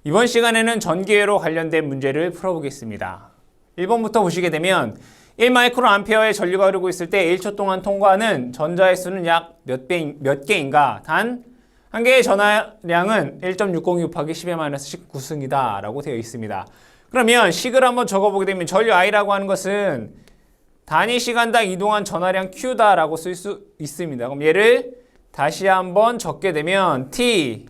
이번 시간에는 전기회로 관련된 문제를 풀어보겠습니다. 1번부터 보시게 되면 1마이크로암페어의 전류가 흐르고 있을 때 1초 동안 통과하는 전자의 수는 약 몇 개인가? 단 한 개의 전하량은 1.60 곱하기 10의 -19승이다 라고 되어 있습니다. 그러면 식을 한번 적어보게 되면 전류 I라고 하는 것은 단위 시간당 이동한 전하량 Q다 라고 쓸 수 있습니다. 그럼 얘를 다시 한번 적게 되면 T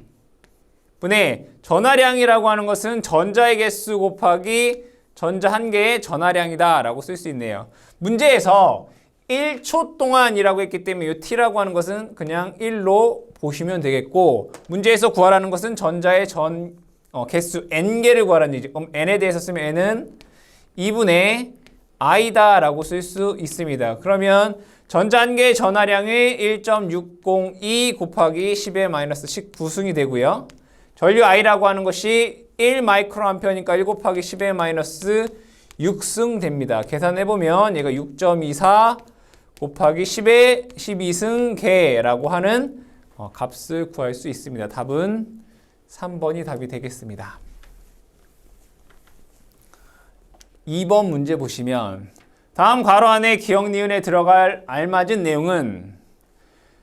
분의 전하량이라고 하는 것은 전자의 개수 곱하기 전자 한 개의 전하량이다 라고 쓸 수 있네요. 문제에서 1초 동안이라고 했기 때문에 이 T라고 하는 것은 그냥 1로 보시면 되겠고, 문제에서 구하라는 것은 전자의 개수 N개를 구하라는 얘기죠. 그럼 N에 대해서 쓰면 N은 2분의 I다 라고 쓸 수 있습니다. 그러면 전자 한 개의 전하량이 1.602 곱하기 10의 -19승이 되고요. 전류 I라고 하는 것이 1 마이크로암페어니까 1 곱하기 10의 -6승 됩니다. 계산해보면 얘가 6.24 곱하기 10의 12승계라고 하는 값을 구할 수 있습니다. 답은 3번이 답이 되겠습니다. 2번 문제 보시면 다음 괄호 안에 기억 니은에 들어갈 알맞은 내용은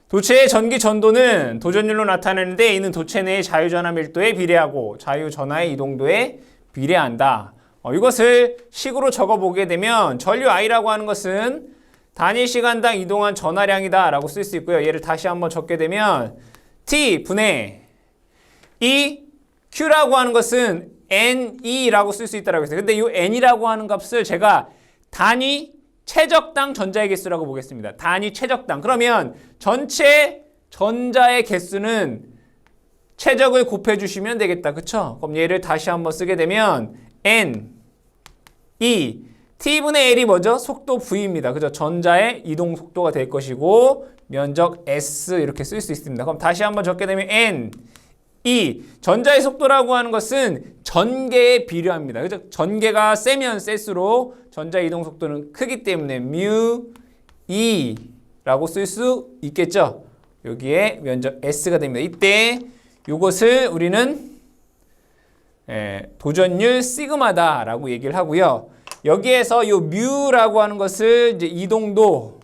도체의 전기 전도는 도전율로 나타내는데 이는 도체 내의 자유전하 밀도에 비례하고 자유전하의 이동도에 비례한다. 이것을 식으로 적어보게 되면 전류 I라고 하는 것은 단위 시간당 이동한 전하량이다 라고 쓸 수 있고요. 얘를 다시 한번 적게 되면 T 분의 이 Q라고 하는 것은 NE라고 쓸 수 있다고 했어요. 근데 이 N이라고 하는 값을 제가 단위 최적당 전자의 개수라고 보겠습니다. 단위 최적당. 그러면 전체 전자의 개수는 최적을 곱해주시면 되겠다. 그쵸? 그럼 얘를 다시 한번 쓰게 되면 N, E, T분의 L이 뭐죠? 속도 V입니다. 그죠? 전자의 이동 속도가 될 것이고 면적 S 이렇게 쓸 수 있습니다. 그럼 다시 한번 적게 되면 N, E, 전자의 속도라고 하는 것은 전개에 비례합니다. 그죠? 전개가 세면 셀수록 전자의 이동 속도는 크기 때문에 mu E라고 쓸 수 있겠죠? 여기에 면적 S가 됩니다. 이때 이것을 우리는 도전율 시그마다라고 얘기를 하고요. 여기에서 이 뮤라고 하는 것을 이제 이동도라고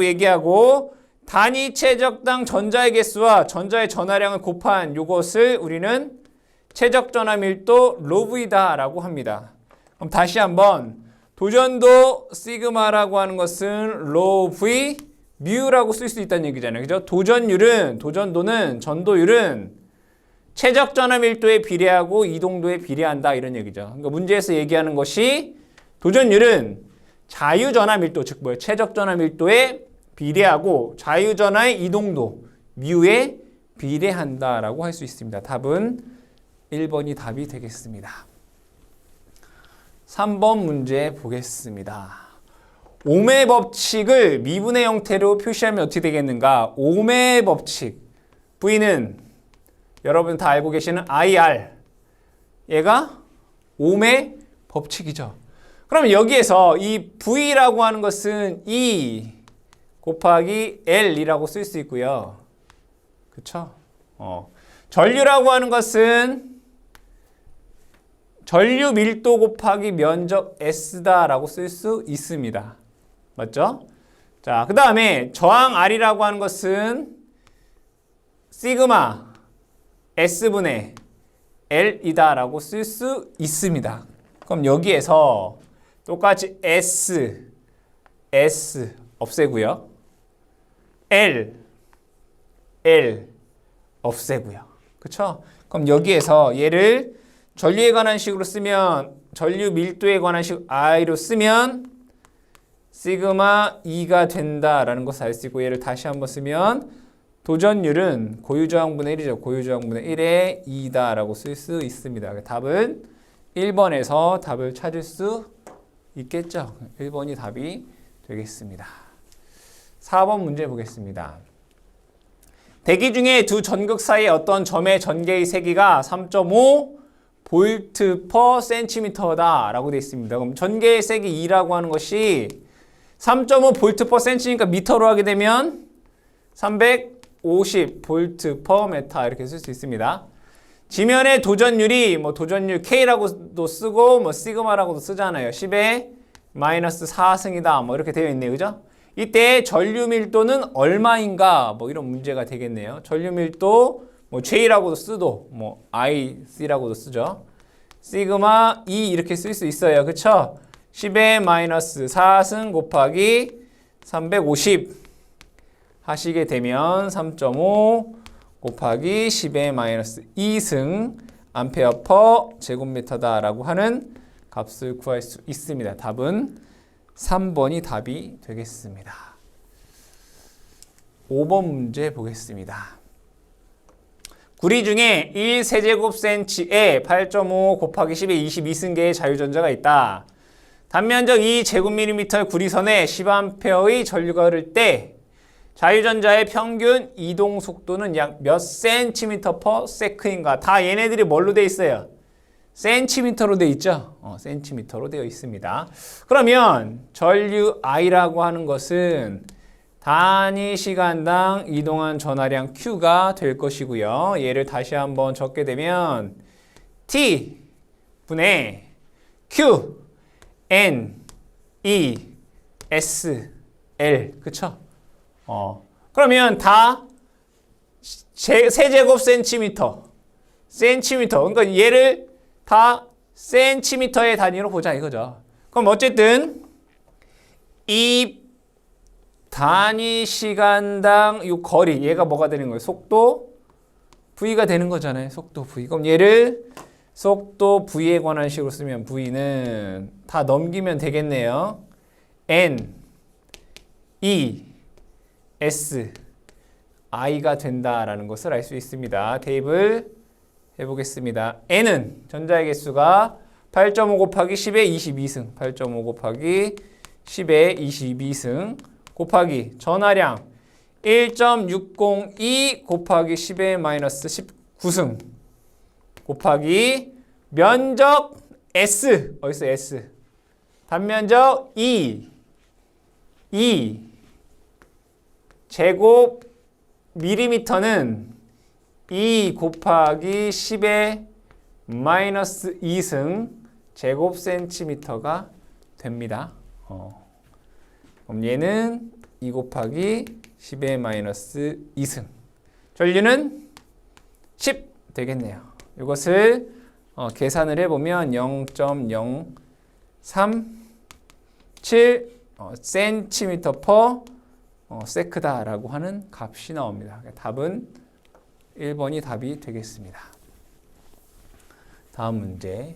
얘기하고 단위 최적당 전자의 개수와 전자의 전하량을 곱한 이것을 우리는 최적 전하 밀도 로브이다라고 합니다. 그럼 다시 한번 도전도 시그마라고 하는 것은 로브이 뮤라고 쓸 수 있다는 얘기잖아요. 그죠? 도전도는 전도율은 최적 전하 밀도에 비례하고 이동도에 비례한다 이런 얘기죠. 그러니까 문제에서 얘기하는 것이 도전율은 자유 전하 밀도 즉 뭐예요? 최적 전하 밀도에 비례하고 자유 전하의 이동도 뮤에 비례한다라고 할 수 있습니다. 답은 1번이 답이 되겠습니다. 3번 문제 보겠습니다. 옴의 법칙을 미분의 형태로 표시하면 어떻게 되겠는가? 옴의 법칙 V는 여러분 다 알고 계시는 IR 얘가 옴의 법칙이죠. 그러면 여기에서 이 V라고 하는 것은 E 곱하기 L이라고 쓸 수 있고요. 그쵸? 전류라고 하는 것은 전류 밀도 곱하기 면적 S다라고 쓸 수 있습니다. 맞죠? 자, 그 다음에 저항 R이라고 하는 것은 시그마 S분의 L이다라고 쓸 수 있습니다. 그럼 여기에서 똑같이 S 없애고요. L 없애고요. 그쵸? 그럼 여기에서 얘를 전류에 관한 식으로 쓰면 전류 밀도에 관한 식 I로 쓰면 시그마 E가 된다라는 것을 알 수 있고 얘를 다시 한번 쓰면 도전율은 고유저항분의 1이죠. 고유저항분의 1의 2다라고 쓸 수 있습니다. 답은 1번에서 답을 찾을 수 있겠죠. 1번이 답이 되겠습니다. 4번 문제 보겠습니다. 대기 중에 두 전극 사이의 어떤 점의 전개의 세기가 3.5 볼트 퍼 센티미터다 라고 되어 있습니다. 그럼 전개의 세기 2라고 하는 것이 3.5 볼트 퍼 센티니까 미터로 하게 되면 350 볼트 퍼 메타 이렇게 쓸 수 있습니다. 지면의 도전율이 뭐 도전율 K라고도 쓰고 뭐 시그마라고도 쓰잖아요. 10의 마이너스 4승이다. 뭐 이렇게 되어 있네요. 그죠? 이때 전류 밀도는 얼마인가? 뭐 이런 문제가 되겠네요. 전류 밀도 뭐 J라고도 쓰도 뭐 IC라고도 쓰죠. 시그마 E 이렇게 쓸 수 있어요. 그쵸? 10의 마이너스 4승 곱하기 350 하시게 되면 3.5 곱하기 10의 마이너스 2승 암페어 퍼 제곱미터다라고 하는 값을 구할 수 있습니다. 답은 3번이 답이 되겠습니다. 5번 문제 보겠습니다. 구리 중에 1세제곱센치에 8.5 곱하기 10의 22승계의 자유전자가 있다. 단면적 2제곱밀리미터 구리선에 10A의 전류가 흐를 때 자유전자의 평균 이동 속도는 약 몇 센티미터 퍼 세크인가? 다 얘네들이 뭘로 돼 있어요? 센티미터로 돼 있죠? 센티미터로 되어 있습니다. 그러면 전류 I라고 하는 것은 단위 시간당 이동한 전하량 Q가 될 것이고요. 얘를 다시 한번 적게 되면 T 분의 Q, N, E, S, L 그쵸? 그러면 다 세제곱 센티미터 그러니까 얘를 다 센티미터의 단위로 보자 이거죠. 그럼 어쨌든 이 단위 시간당 이 거리 얘가 뭐가 되는 거예요? 속도 V가 되는 거잖아요. 속도 V. 그럼 얘를 속도 V에 관한 식으로 쓰면 V는 다 넘기면 되겠네요. N, E, S, I가 된다라는 것을 알 수 있습니다. 대입을 해보겠습니다. N은 전자의 개수가 8.5 곱하기 10의 22승 8.5 곱하기 10의 22승 곱하기 전하량 1.602 곱하기 10의 마이너스 19승 곱하기 면적 S 어디서 S 단면적 E 제곱 밀리미터는 2 곱하기 10의 마이너스 2승 제곱 센티미터가 됩니다. 그럼 얘는 2 곱하기 10의 마이너스 2승 전류는 10 되겠네요. 이것을 계산을 해보면 0.037 센티미터 퍼 세크다라고 하는 값이 나옵니다. 답은 1번이 답이 되겠습니다. 다음 문제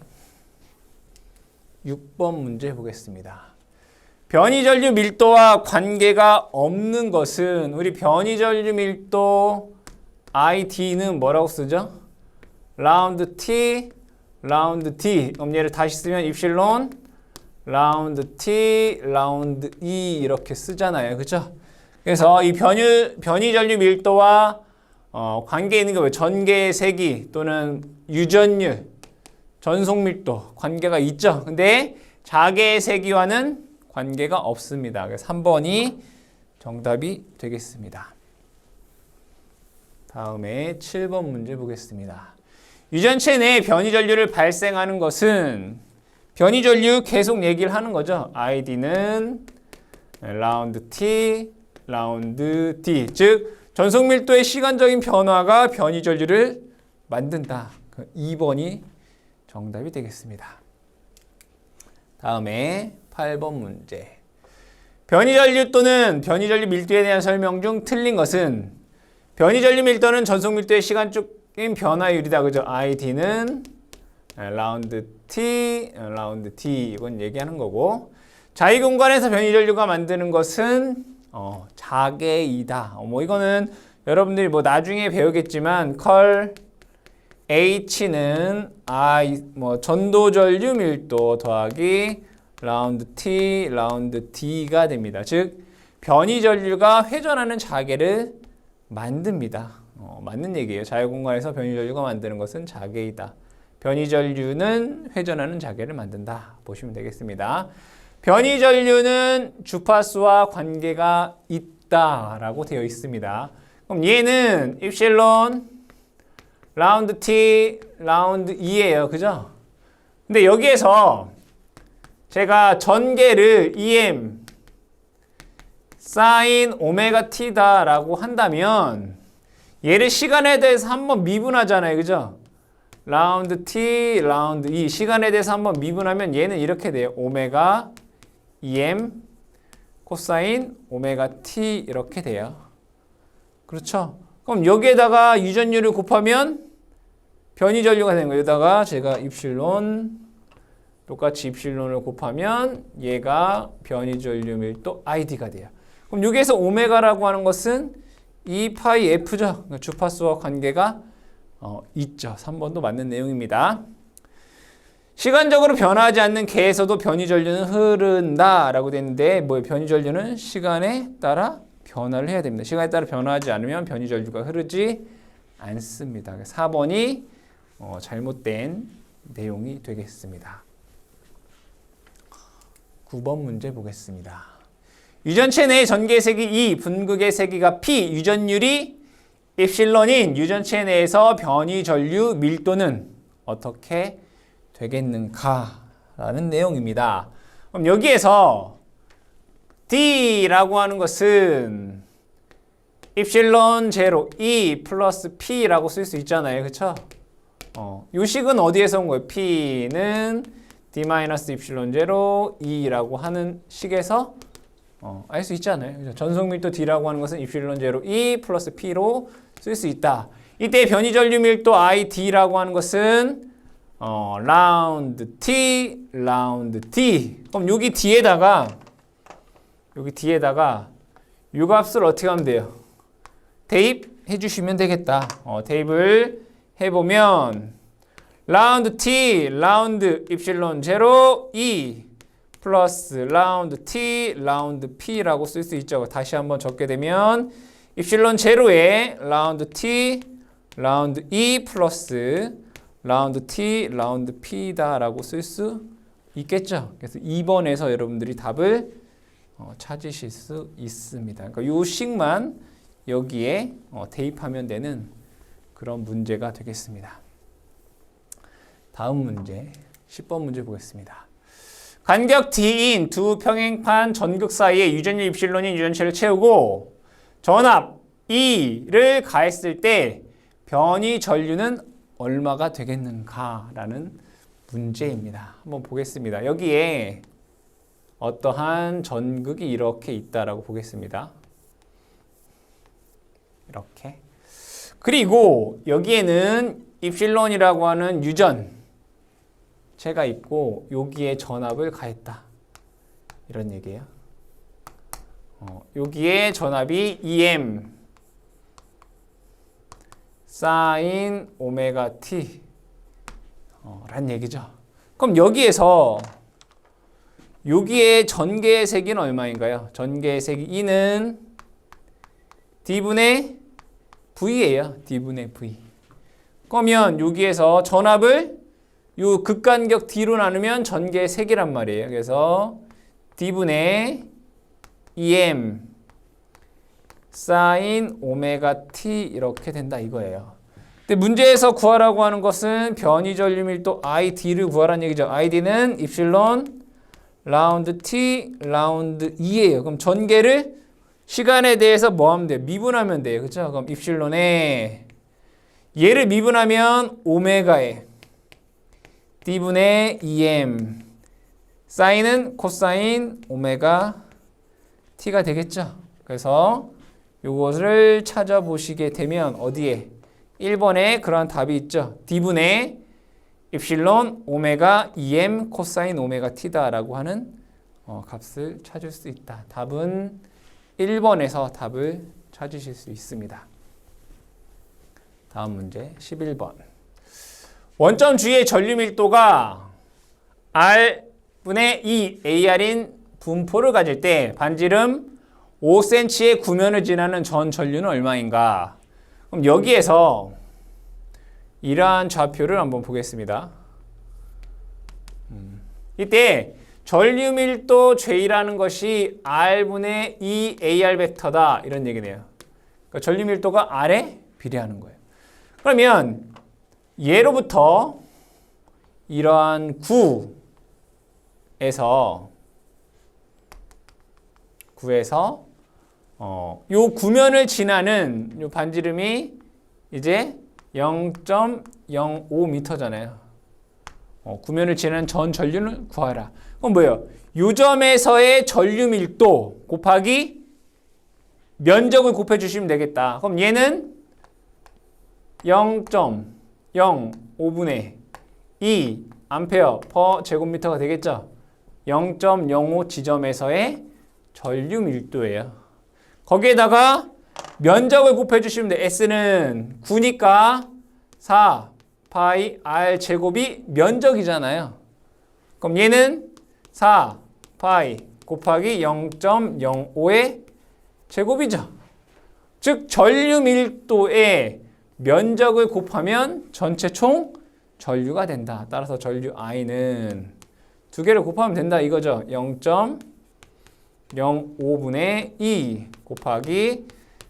6번 문제 보겠습니다. 변이전류 밀도와 관계가 없는 것은 우리 변이전류 밀도 ID는 뭐라고 쓰죠? 라운드 T, 라운드 D. 그럼 얘를 다시 쓰면 입실론, 라운드 T, 라운드 E 이렇게 쓰잖아요. 그렇죠? 그래서 이 변이전류 밀도와 관계 있는 게 왜 전개의 세기 또는 유전율, 전속 밀도 관계가 있죠. 근데 자개의 세기와는 관계가 없습니다. 그래서 3번이 정답이 되겠습니다. 다음에 7번 문제 보겠습니다. 유전체 내에 변이전류를 발생하는 것은 변이전류 계속 얘기를 하는 거죠. ID는 라운드 T, 라운드 D. 즉 전속 밀도의 시간적인 변화가 변이전류를 만든다. 2번이 정답이 되겠습니다. 다음에 8번 문제. 변이전류 또는 변이전류 밀도에 대한 설명 중 틀린 것은 변이전류 밀도는 전속 밀도의 시간적인 변화율이다. 그죠? ID는 라운드 T, 라운드 D 이건 얘기하는 거고 자위 공간에서 변이전류가 만드는 것은 자개이다. 뭐 이거는 여러분들이 뭐 나중에 배우겠지만 컬 H는 I 뭐 전도전류 밀도 더하기 라운드 T, 라운드 D가 됩니다. 즉 변이전류가 회전하는 자개를 만듭니다. 맞는 얘기예요. 자유 공간에서 변이전류가 만드는 것은 자개이다. 변이전류는 회전하는 자개를 만든다. 보시면 되겠습니다. 변이전류는 주파수와 관계가 있다라고 되어 있습니다. 그럼 얘는 입실론 라운드 T, 라운드 E예요. 그죠? 근데 여기에서 제가 전개를 EM 사인 오메가 T다라고 한다면 얘를 시간에 대해서 한번 미분하잖아요. 그죠? 라운드 T, 라운드 E 시간에 대해서 한번 미분하면 얘는 이렇게 돼요. 오메가 EM 코사인 오메가 T 이렇게 돼요. 그렇죠? 그럼 여기에다가 유전율을 곱하면 변이전류가 되는 거예요. 여기다가 제가 입실론 똑같이 입실론을 곱하면 얘가 변이전류 밀도 ID가 돼요. 그럼 여기에서 오메가라고 하는 것은 2파이 F죠. 주파수와 관계가 있죠. 3번도 맞는 내용입니다. 시간적으로 변화하지 않는 개에서도 변이전류는 흐른다라고 되는데 뭐 변이전류는 시간에 따라 변화를 해야 됩니다. 시간에 따라 변화하지 않으면 변이전류가 흐르지 않습니다. 4번이 잘못된 내용이 되겠습니다. 9번 문제 보겠습니다. 유전체 내 전개의 세기 E, 분극의 세기가 P, 유전율이 입실론인 유전체 내에서 변이전류 밀도는 어떻게 되겠는가라는 내용입니다. 그럼 여기에서 D라고 하는 것은 입실론 제로 E 플러스 P라고 쓸 수 있잖아요. 그렇죠? 요 식은 어디에서 온 거예요? P는 D 마이너스 입실론 제로 E라고 하는 식에서 알 수 있잖아요. 그죠? 전속밀도 D라고 하는 것은 입실론 제로 E 플러스 P로 쓸 수 있다. 이때 변이전류 밀도 ID라고 하는 것은 라운드 T, 라운드 D. 그럼 여기 뒤에다가 요 값을 어떻게 하면 돼요? 대입해 주시면 되겠다. 대입을 해보면 라운드 T, 라운드 입실론 제로 E 플러스 라운드 T, 라운드 P라고 쓸 수 있죠. 다시 한번 적게 되면 입실론 제로에 라운드 T, 라운드 E 플러스 라운드 T, 라운드 P다라고 쓸 수 있겠죠. 그래서 2번에서 여러분들이 답을 찾으실 수 있습니다. 그러니까 요 식만 여기에 대입하면 되는 그런 문제가 되겠습니다. 다음 문제, 10번 문제 보겠습니다. 간격 D인 두 평행판 전극 사이에 유전율 입실론인 유전체를 채우고 전압 E를 가했을 때 변이 전류는 얼마가 되겠는가라는 문제입니다. 한번 보겠습니다. 여기에 어떠한 전극이 이렇게 있다라고 보겠습니다. 이렇게. 그리고 여기에는 입실론이라고 하는 유전체가 있고 여기에 전압을 가했다. 이런 얘기예요. 여기에 전압이 EM 사인 오메가 T 라는 얘기죠. 그럼 여기에서 여기에 전개의 세기는 얼마인가요? 전개의 세기 E는 D분의 V예요. D분의 V. 그러면 여기에서 전압을 요 극간격 D로 나누면 전개의 세기란 말이에요. 그래서 D분의 EM 사인 오메가 T 이렇게 된다 이거예요. 근데 문제에서 구하라고 하는 것은 변이전류 밀도 ID를 구하라는 얘기죠. ID는 입실론 라운드 T 라운드 E예요. 그럼 전개를 시간에 대해서 뭐 하면 돼요? 미분하면 돼요. 그렇죠? 그럼 입실론에 얘를 미분하면 오메가에 D분의 EM 사인은 코사인 오메가 T가 되겠죠. 그래서 요것을 찾아보시게 되면 어디에? 1번에 그러한 답이 있죠. D분의 입실론 오메가 EM 코사인 오메가 T다라고 하는 값을 찾을 수 있다. 답은 1번에서 답을 찾으실 수 있습니다. 다음 문제 11번. 원점 주위의 전류 밀도가 R분의 2 AR인 분포를 가질 때 반지름 5cm의 구면을 지나는 전 전류는 얼마인가? 그럼 여기에서 이러한 좌표를 한번 보겠습니다. 이때 전류 밀도 J라는 것이 R분의 2 AR 벡터다 이런 얘기네요. 그러니까 전류 밀도가 R에 비례하는 거예요. 그러면 예로부터 이러한 구에서 요 구면을 지나는 요 반지름이 이제 0.05m잖아요. 구면을 지나는 전 전류를 구하라. 그럼 뭐예요? 요 점에서의 전류 밀도 곱하기 면적을 곱해 주시면 되겠다. 그럼 얘는 0.05분의 2 암페어 퍼 제곱미터가 되겠죠? 0.05 지점에서의 전류 밀도예요. 거기에다가 면적을 곱해 주시면 돼. S는 9니까 4 파이 R 제곱이 면적이잖아요. 그럼 얘는 4 파이 곱하기 0.05의 제곱이죠. 즉 전류 밀도의 면적을 곱하면 전체 총 전류가 된다. 따라서 전류 I는 두 개를 곱하면 된다 이거죠. 0.05분의 2 곱하기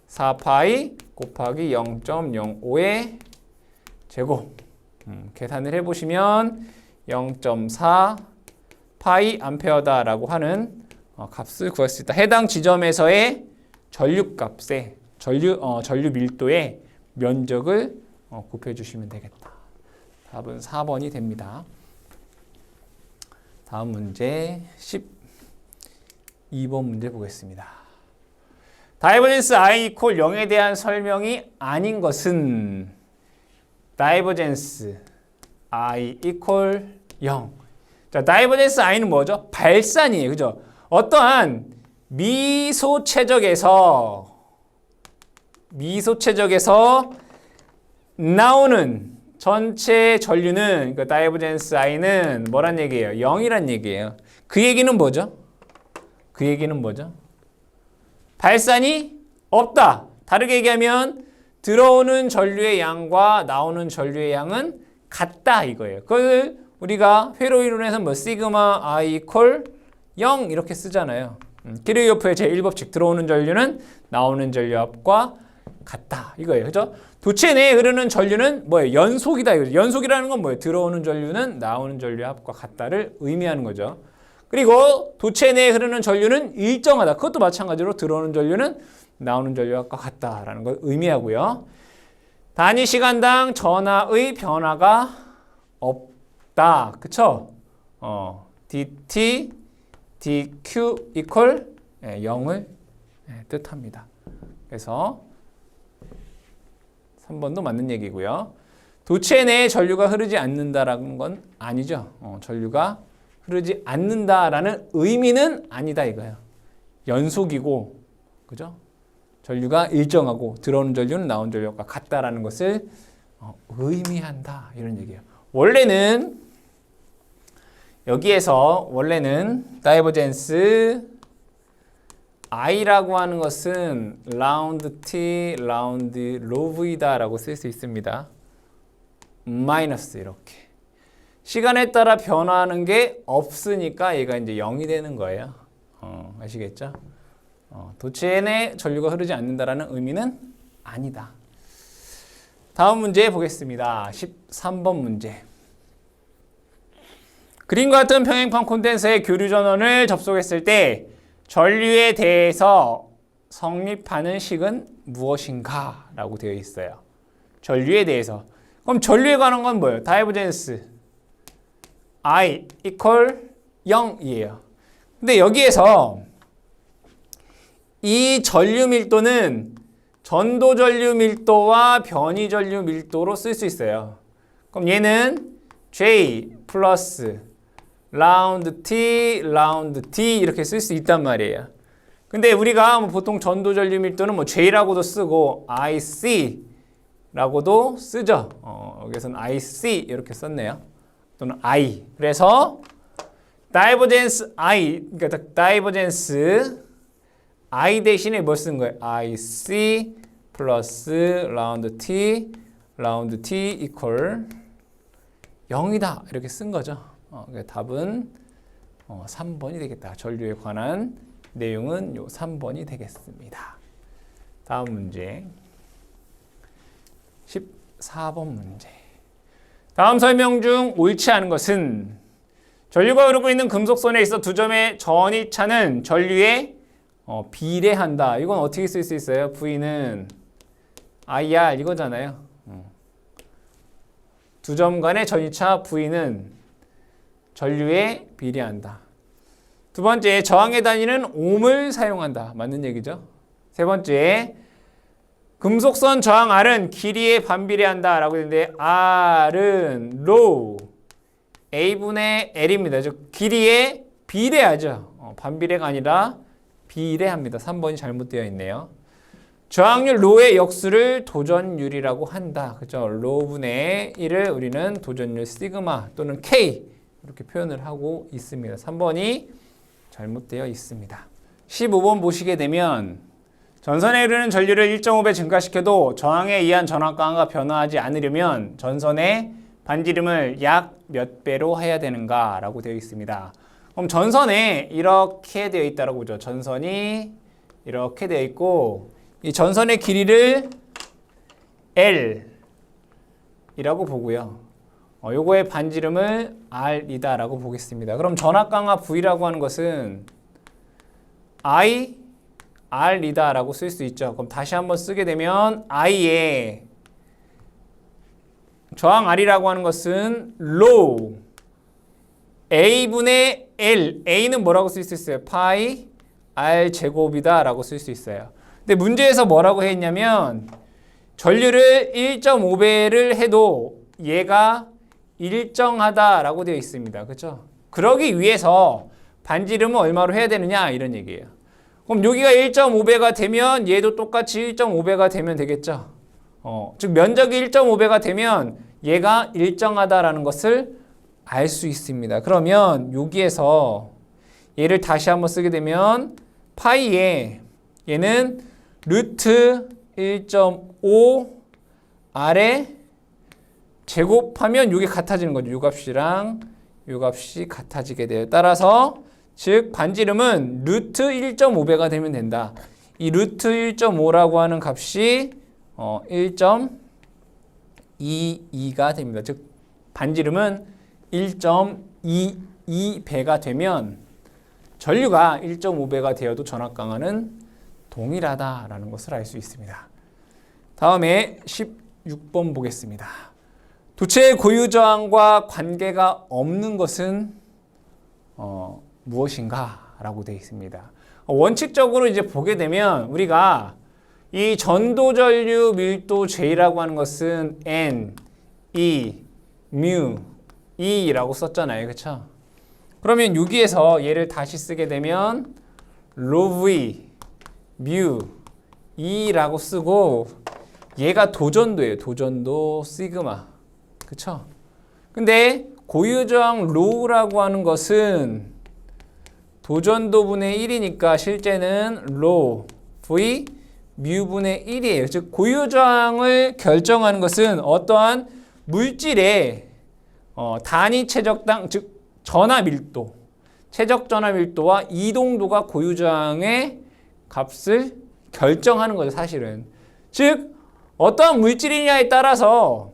4파이 곱하기 0.05의 제곱. 계산을 해보시면 0.4 파이 암페어다라고 하는 값을 구할 수 있다. 해당 지점에서의 전류 값의 전류 밀도의 면적을 곱해주시면 되겠다. 답은 4번이 됩니다. 다음 문제 12번 문제 보겠습니다. 다이버젠스 I 이퀄 0에 대한 설명이 아닌 것은 다이버젠스 I 이퀄 0. 자, 다이버젠스 I는 뭐죠? 발산이에요. 그죠? 어떠한 미소체적에서 나오는 전체 전류는 그러니까 다이버젠스 I는 뭐란 얘기예요? 0이란 얘기예요. 그 얘기는 뭐죠? 발산이 없다. 다르게 얘기하면 들어오는 전류의 양과 나오는 전류의 양은 같다 이거예요. 그걸 우리가 회로 이론에서 시그마 I 이퀄 0 이렇게 쓰잖아요. 키르요프의 제1법칙 들어오는 전류는 나오는 전류 합과 같다 이거예요. 그죠? 도체 내에 흐르는 전류는 뭐예요? 연속이다 이거죠. 연속이라는 건 뭐예요? 들어오는 전류는 나오는 전류 합과 같다를 의미하는 거죠. 그리고 도체 내에 흐르는 전류는 일정하다. 그것도 마찬가지로 들어오는 전류는 나오는 전류 합과 같다라는 걸 의미하고요. 단위 시간당 전하의 변화가 없다. 그쵸? dt, dq 이퀄 0을 뜻합니다. 그래서 3번도 맞는 얘기고요. 도체 내에 전류가 흐르지 않는다라는 건 아니죠. 전류가 흐르지 않는다라는 의미는 아니다 이거예요. 연속이고, 그죠? 전류가 일정하고 들어오는 전류는 나오는 전류가 같다라는 것을 의미한다 이런 얘기예요. 여기에서 다이버젠스 I라고 하는 것은 라운드 T, 라운드 로브이다라고 쓸 수 있습니다. 마이너스 이렇게. 시간에 따라 변화하는 게 없으니까 얘가 이제 0이 되는 거예요. 아시겠죠? 도체 내 전류가 흐르지 않는다라는 의미는 아니다. 다음 문제 보겠습니다. 13번 문제. 그림과 같은 평행판 콘덴서의 교류 전원을 접속했을 때 전류에 대해서 성립하는 식은 무엇인가? 라고 되어 있어요. 전류에 대해서. 그럼 전류에 관한 건 뭐예요? 다이버젠스 I 이퀄 0이에요. 근데 여기에서 이 전류 밀도는 전도 전류 밀도와 변이 전류 밀도로 쓸 수 있어요. 그럼 얘는 J 플러스 라운드 T, 라운드 D 이렇게 쓸 수 있단 말이에요. 근데 우리가 보통 전도 전류 밀도는 J라고도 쓰고 IC라고도 쓰죠. 여기서는 IC 이렇게 썼네요. 또는 I. 그래서 다이버젠스 I, 그러니까 다이버젠스 I 대신에 뭘 쓴 거예요? IC 플러스 라운드 T 이퀄 0이다. 이렇게 쓴 거죠. 그러니까 답은 3번이 되겠다. 전류에 관한 내용은 요 3번이 되겠습니다. 다음 문제 14번 문제. 다음 설명 중 옳지 않은 것은 전류가 흐르고 있는 금속선에 있어 두 점의 전이차는 전류에 비례한다. 이건 어떻게 쓸 수 있어요? V는 IR 이거잖아요. 두 점 간의 전이차 V는 전류에 비례한다. 두 번째, 저항의 단위는 옴을 사용한다. 맞는 얘기죠. 세 번째, 금속선 저항 R은 길이에 반비례한다 라고 했는데 R은 rho A분의 L입니다. 즉 길이에 비례하죠. 반비례가 아니라 비례합니다. 3번이 잘못되어 있네요. 저항률 rho의 역수를 도전율이라고 한다. 그죠? rho분의 1을 우리는 도전율 시그마 또는 K 이렇게 표현을 하고 있습니다. 3번이 잘못되어 있습니다. 15번 보시게 되면 전선에 흐르는 전류를 1.5배 증가시켜도 저항에 의한 전압 강화가 변화하지 않으려면 전선의 반지름을 약 몇 배로 해야 되는가 라고 되어 있습니다. 그럼 전선에 이렇게 되어 있다고 보죠. 전선이 이렇게 되어 있고 이 전선의 길이를 L 이라고 보고요. 요거의 반지름을 R이다 라고 보겠습니다. 그럼 전압 강화 V라고 하는 것은 I, R이다 라고 쓸 수 있죠. 그럼 다시 한번 쓰게 되면 I의 저항 R이라고 하는 것은 rho A분의 L, A는 뭐라고 쓸 수 있어요? 파이 R 제곱이다 라고 쓸 수 있어요. 근데 문제에서 뭐라고 했냐면 전류를 1.5배를 해도 얘가 일정하다라고 되어 있습니다. 그렇죠? 그러기 위해서 반지름은 얼마로 해야 되느냐 이런 얘기예요. 그럼 여기가 1.5배가 되면 얘도 똑같이 1.5배가 되면 되겠죠. 즉 면적이 1.5배가 되면 얘가 일정하다라는 것을 알 수 있습니다. 그러면 여기에서 얘를 다시 한번 쓰게 되면 파이에 얘는 루트 1.5 R에 제곱하면 이게 같아지는 거죠. 요 값이랑 요 값이 같아지게 돼요. 따라서 즉 반지름은 루트 1.5배가 되면 된다. 이 루트 1.5라고 하는 값이 1.22가 됩니다. 즉 반지름은 1.22배가 되면 전류가 1.5배가 되어도 전압 강화는 동일하다라는 것을 알 수 있습니다. 다음에 16번 보겠습니다. 도체의 고유 저항과 관계가 없는 것은 무엇인가? 라고 되어 있습니다. 원칙적으로 이제 보게 되면 우리가 이 전도 전류 밀도 J라고 하는 것은 N, E, mu, E라고 썼잖아요. 그렇죠? 그러면 여기에서 얘를 다시 쓰게 되면 rho V, mu, E라고 쓰고 얘가 도전도예요. 도전도 시그마. 그쵸? 근데 고유저항 rho라고 하는 것은 도전도분의 1이니까 실제는 rho V mu분의 1이에요. 즉 고유저항을 결정하는 것은 어떠한 물질의 단위 최적당, 즉 전하밀도, 최적 전하밀도와 이동도가 고유저항의 값을 결정하는 거죠. 사실은. 즉 어떠한 물질이냐에 따라서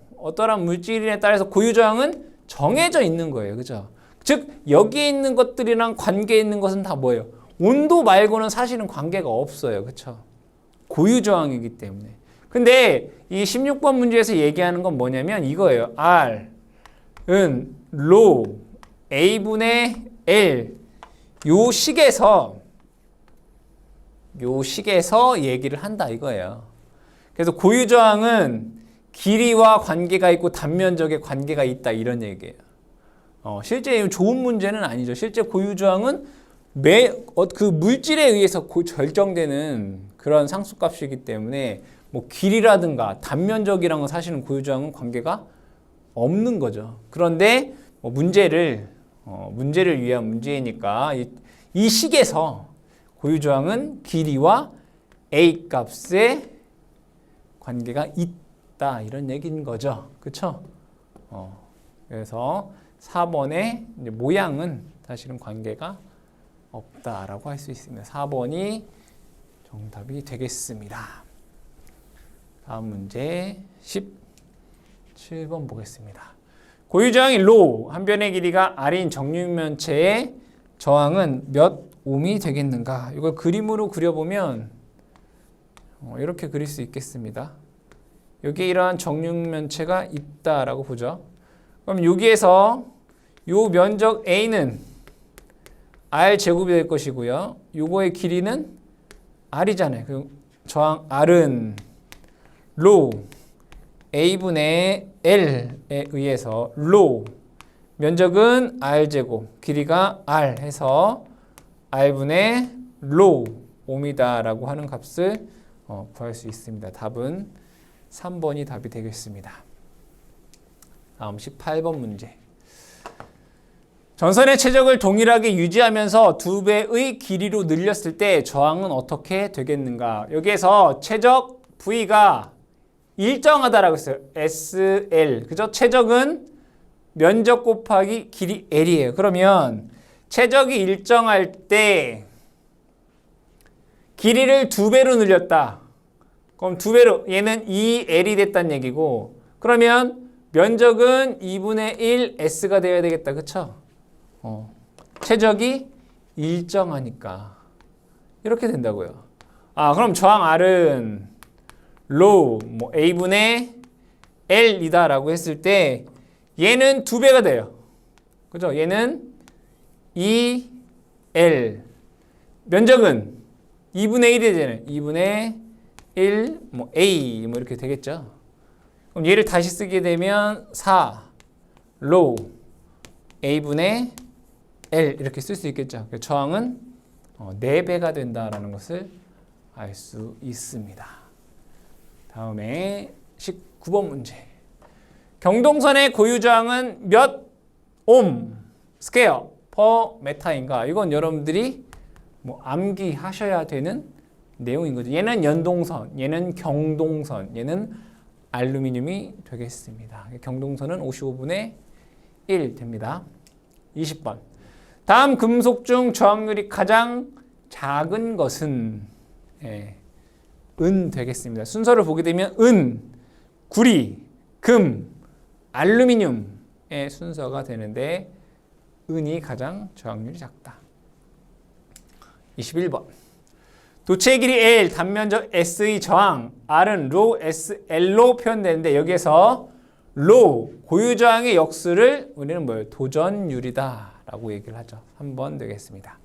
고유저항은 정해져 있는 거예요. 그죠? 즉 여기 있는 것들이랑 관계 있는 것은 다 뭐예요? 온도 말고는 사실은 관계가 없어요. 그렇죠? 고유저항이기 때문에. 근데 이 16번 문제에서 얘기하는 건 뭐냐면 이거예요. R은 rho A분의 L 요 식에서 얘기를 한다 이거예요. 그래서 고유저항은 길이와 관계가 있고 단면적에 관계가 있다 이런 얘기예요. 실제 좋은 문제는 아니죠. 실제 고유저항은 그 물질에 의해서 결정되는 그런 상수값이기 때문에 뭐 길이라든가 단면적이랑은 사실은 고유저항은 관계가 없는 거죠. 그런데 문제를 위한 문제이니까 이 식에서 고유저항은 길이와 A 값의 관계가 있다 이런 얘기인 거죠. 그렇죠? 그래서 4번의 모양은 사실은 관계가 없다라고 할 수 있습니다. 4번이 정답이 되겠습니다. 다음 문제 17번 보겠습니다. 고유저항이 로, 한 변의 길이가 r인 정육면체의 저항은 몇 옴이 되겠는가? 이걸 그림으로 그려보면 이렇게 그릴 수 있겠습니다. 여기에 이러한 정육면체가 있다라고 보죠. 그럼 여기에서 요 면적 A는 R 제곱이 될 것이고요. 요거의 길이는 R이잖아요. 그럼 저항 R은 로 A분의 L에 의해서 로 면적은 R 제곱, 길이가 R 해서 R분의 로 옴이다라고 하는 값을 구할 수 있습니다. 답은 3번이 답이 되겠습니다. 다음 18번 문제. 전선의 최적을 동일하게 유지하면서 2배의 길이로 늘렸을 때 저항은 어떻게 되겠는가? 여기에서 최적 V가 일정하다라고 했어요. SL. 그죠? 최적은 면적 곱하기 길이 L이에요. 그러면 최적이 일정할 때 길이를 2배로 늘렸다. 그럼 2배로 얘는 2L이 됐다는 얘기고, 그러면 면적은 2분의 1 S가 되어야 되겠다. 그쵸? 최적이 일정하니까 이렇게 된다고요. 그럼 저항 R은 로 A분의 L이다 라고 했을 때 얘는 2배가 돼요. 그죠? 얘는 2L. 면적은 2분의 1이 되잖아요. 2분의 1 A 이렇게 되겠죠. 그럼 얘를 다시 쓰게 되면 4 로 A분의 L 이렇게 쓸 수 있겠죠. 저항은 4배가 된다라는 것을 알 수 있습니다. 다음에 19번 문제. 경동선의 고유저항은 몇 옴 스퀘어 퍼 메타인가? 이건 여러분들이 암기하셔야 되는 내용인 거죠. 얘는 연동선, 얘는 경동선, 얘는 알루미늄이 되겠습니다. 경동선은 55분의 1 됩니다. 20번. 다음 금속 중 저항률이 가장 작은 것은 은 되겠습니다. 순서를 보게 되면 은, 구리, 금, 알루미늄의 순서가 되는데 은이 가장 저항률이 작다. 21번. 도체의 길이 L, 단면적 S의 저항 R은 로 SL로 표현되는데 여기에서 로, 고유저항의 역수를 우리는 뭐예요? 도전율이다 라고 얘기를 하죠. 3번 되겠습니다.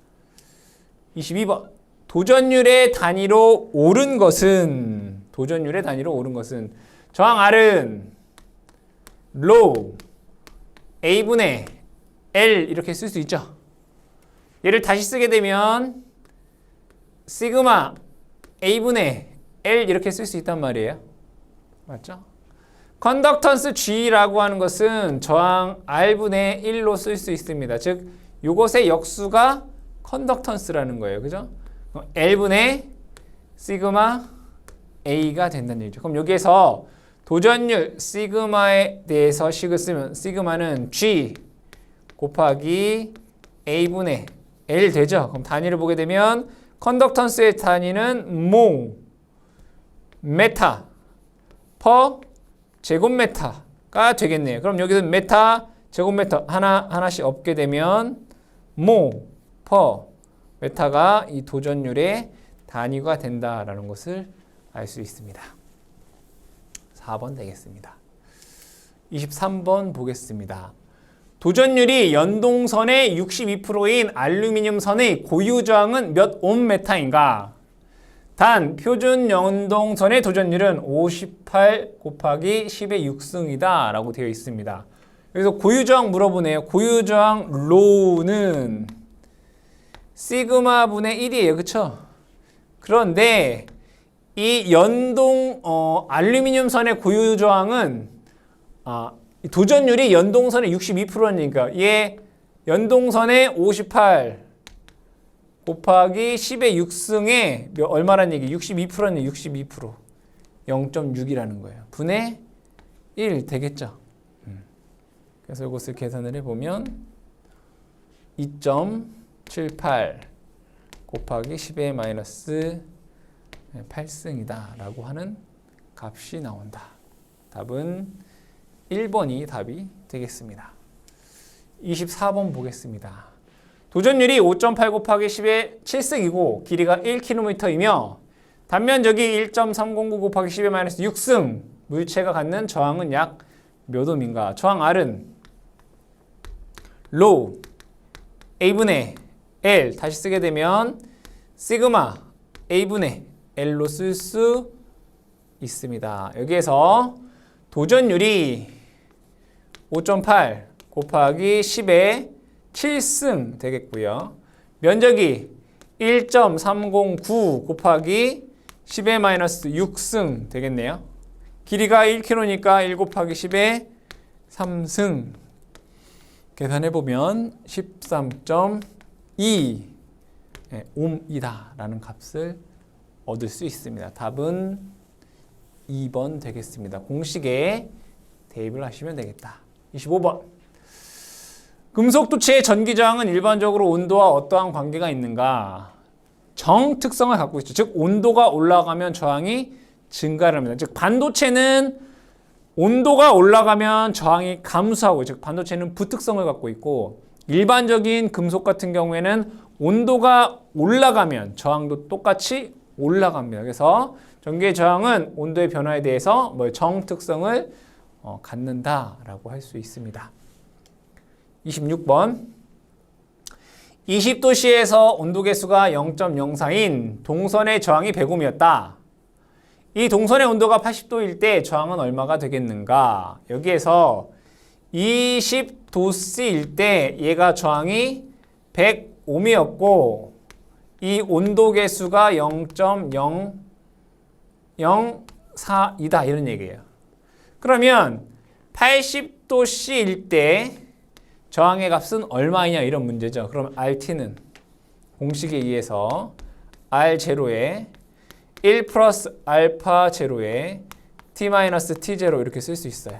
22번. 도전율의 단위로 오른 것은 저항 R은 로 A분의 L 이렇게 쓸 수 있죠. 얘를 다시 쓰게 되면 시그마 A분의 L 이렇게 쓸 수 있단 말이에요. 맞죠? 컨덕턴스 G라고 하는 것은 저항 R분의 1로 쓸 수 있습니다. 즉 이것의 역수가 컨덕턴스라는 거예요. 그죠? L분의 시그마 A가 된다는 얘기죠. 그럼 여기에서 도전율 시그마에 대해서 식을 쓰면 시그마는 G 곱하기 A분의 L 되죠. 그럼 단위를 보게 되면 컨덕턴스의 단위는 모, 메타, 퍼, 제곱메타가 되겠네요. 그럼 여기서 메타, 제곱메타 하나씩 없게 되면 모, 퍼, 메타가 이 도전율의 단위가 된다라는 것을 알 수 있습니다. 4번 되겠습니다. 23번 보겠습니다. 도전율이 연동선의 62%인 알루미늄 선의 고유 저항은 몇 옴메타인가? 단 표준 연동선의 도전율은 58 곱하기 10의 6승이다 라고 되어 있습니다. 여기서 고유 저항 물어보네요. 고유 저항 로는 시그마 분의 1이에요. 그쵸? 그런데 이 연동 알루미늄 선의 고유 저항은 도전율이 연동선의 62%니까 얘 연동선의 58 곱하기 10의 6승에 얼마란 얘기? 62%는 62%. 0.6이라는 거예요. 분의 1 되겠죠? 그래서 이것을 계산을 해보면 2.78 곱하기 10의 마이너스 8승이다 라고 하는 값이 나온다. 답은 1번이 답이 되겠습니다. 24번 보겠습니다. 도전율이 5.8 곱하기 10의 7승이고 길이가 1km이며 단면적이 1.309 곱하기 10의 마이너스 6승, 물체가 갖는 저항은 약 몇 옴인가? 저항 R은 로우 A분의 L, 다시 쓰게 되면 시그마 A분의 L로 쓸 수 있습니다. 여기에서 도전율이 5.8 곱하기 10의 7승 되겠고요. 면적이 1.309 곱하기 10의 마이너스 6승 되겠네요. 길이가 1km니까 1 곱하기 10의 3승. 계산해보면 13.2 옴이다 라는 값을 얻을 수 있습니다. 답은 2번 되겠습니다. 공식에 대입을 하시면 되겠다. 25번. 금속 도체의 전기 저항은 일반적으로 온도와 어떠한 관계가 있는가? 정 특성을 갖고 있죠. 즉 온도가 올라가면 저항이 증가를 합니다. 즉 반도체는 온도가 올라가면 저항이 감소하고, 즉 반도체는 부특성을 갖고 있고, 일반적인 금속 같은 경우에는 온도가 올라가면 저항도 똑같이 올라갑니다. 그래서 전기의 저항은 온도의 변화에 대해서 정특성을 갖는다라고 할 수 있습니다. 26번. 20도씨에서 온도계수가 0.04인 동선의 저항이 100옴이었다. 이 동선의 온도가 80도일 때 저항은 얼마가 되겠는가? 여기에서 20도씨일 때 얘가 저항이 100옴이었고 이 온도계수가 0.004이다 이런 얘기예요. 그러면 80도씨일 때 저항의 값은 얼마이냐 이런 문제죠. 그럼 RT는 공식에 의해서 R0에 1 플러스 알파 제로에 t 마이너스 t0 이렇게 쓸 수 있어요.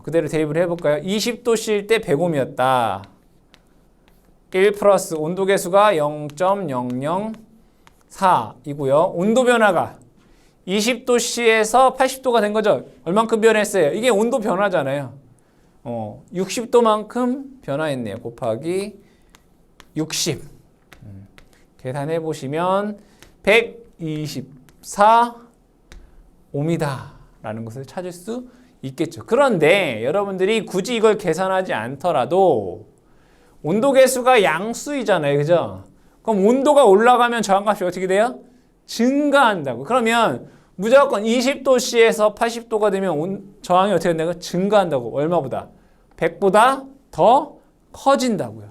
그대로 대입을 해볼까요? 20도씨일 때 100옴이었다. 1 플러스 온도계수가 0.004이고요. 온도 변화가 20도씨에서 80도가 된 거죠. 얼만큼 변했어요? 이게 온도 변화잖아요. 60도만큼 변화했네요. 곱하기 60. 계산해 보시면 124옴이다 라는 것을 찾을 수 있겠죠. 그런데 여러분들이 굳이 이걸 계산하지 않더라도 온도계수가 양수이잖아요. 그죠? 그럼 온도가 올라가면 저항값이 어떻게 돼요? 증가한다고. 그러면 무조건 20도씨에서 80도가 되면 저항이 어떻게 된다고? 증가한다고. 얼마보다? 100보다 더 커진다고요.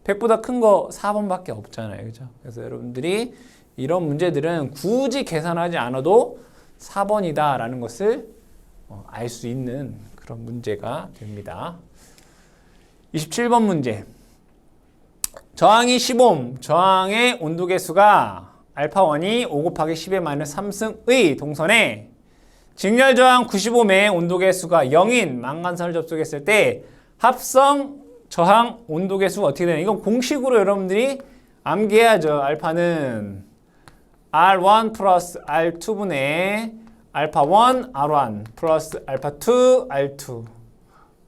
100보다 큰 거 4번밖에 없잖아요. 그죠? 그래서 여러분들이 이런 문제들은 굳이 계산하지 않아도 4번이다 라는 것을 알 수 있는 그런 문제가 됩니다. 27번 문제. 저항이 10옴, 저항의 온도계수가 알파1이 5 곱하기 10의 마이너스 3승의 동선에 직렬 저항 90옴의 온도계수가 0인 망간선을 접속했을 때 합성 저항 온도계수가 어떻게 되냐. 이건 공식으로 여러분들이 암기해야죠. 알파는 R1 플러스 R2분의 알파1 R1 플러스 알파2 R2.